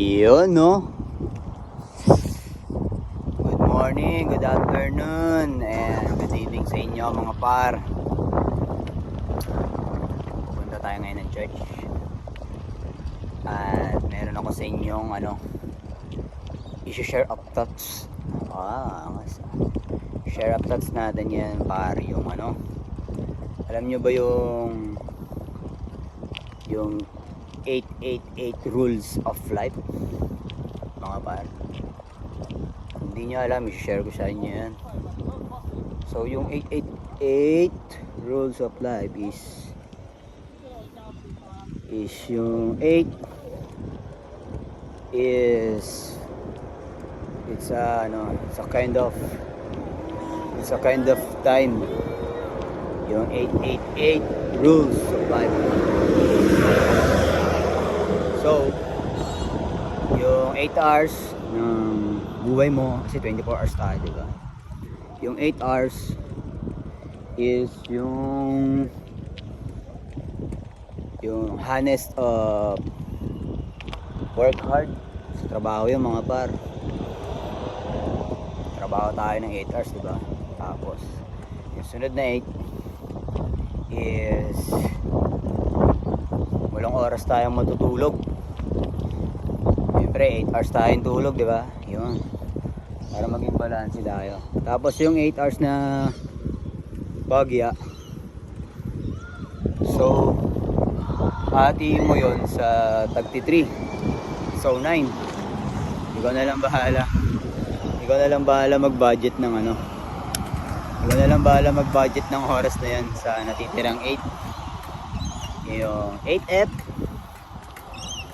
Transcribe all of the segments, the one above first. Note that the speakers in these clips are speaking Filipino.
Yun, no? Good morning, good afternoon, and good evening sa inyo mga par. Pupunta tayo ngayon ng church. At meron ako sa inyong i-share up thoughts. Share up thoughts natin yan par, yung alam nyo ba yung 888 rules of life mga par? Hindi nyo alam, i-share ko sa inyo yan. So yung 888 rules of life is yung 8 is it's a kind of time. Yung 888 rules of life. So, yung 8 hours ng buhay mo, kasi 24 hours tayo, diba? Yung 8 hours is yung honest work hard sa trabaho yung mga par. Trabaho tayo ng 8 hours, diba? Tapos, yung sunod na 8 is walang oras tayong matutulog. Siyempre 8 hours tayong tulog, di ba? Yun, para maging balance tayo. Tapos yung 8 hours na bagya, so hati mo yon sa tagti 3, so 9. Ikaw na lang bahala mag-budget ng ikaw na lang bahala mag-budget ng oras na yan sa natitirang 8. Yung 8F,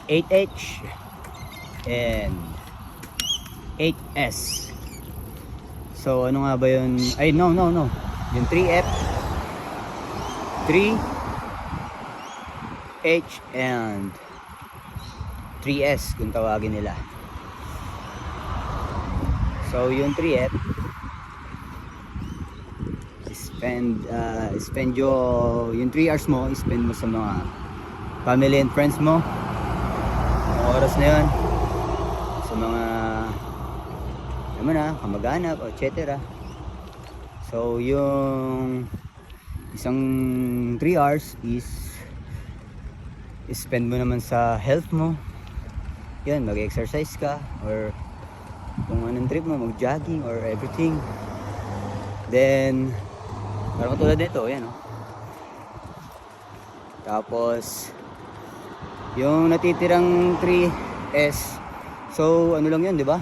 8H, and 8S. So ano nga ba yun? Ay no, yung 3F, 3H, and 3S kung tawagin nila. So yung 3F, spend yung 3 hours mo, spend mo sa mga family and friends mo. Yung oras na yun sa mga kamag-anak, etc. So yung isang 3 hours is spend mo naman sa health mo. Yan, mag-exercise ka, or kung anong trip mo, mag-jogging or everything. Then parang katulad nito, yan Tapos yung natitirang 3S, so ano lang yun, di ba?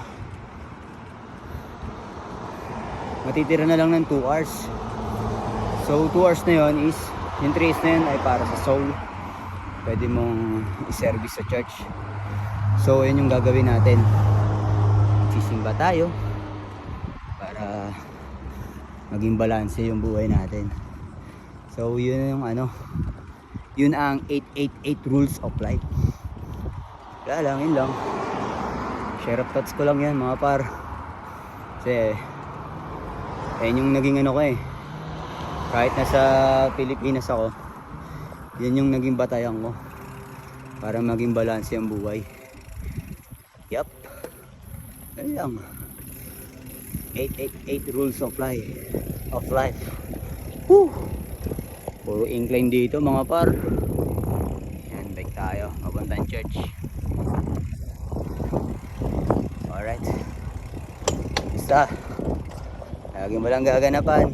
Matitira na lang ng 2 hours. So 2 hours na yun is, yung 3S na yun ay para sa soul. Pwede mong i-service sa church. So yun yung gagawin natin. Sisimba tayo para maging balanse yung buhay natin. So yun yung yun ang 888 rules of life. Wala lang, yun lang. Share of thoughts ko lang yan mga par. Kasi yan yung naging ko kahit nasa Pilipinas ako, yan yung naging batayan ko para maging balanse ang buhay. Yup, yan lang. 888 rules of life. Woo! Puro incline dito mga par. Yan, bike tayo papuntang church. Alright, basta lagi mo lang gaganapan,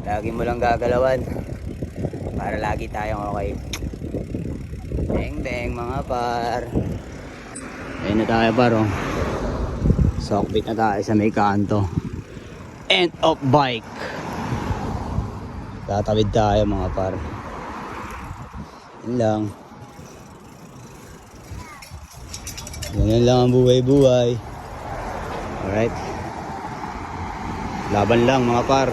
lagi mo lang gagalawan para lagi tayong okay. Bang bang mga par. Ayun na tayo par, Sockbit na tayo sa may kanto. End of bike. Tatawid tayo mga par. Yun lang. Ganyan lang ang buhay. Alright. Laban lang mga par.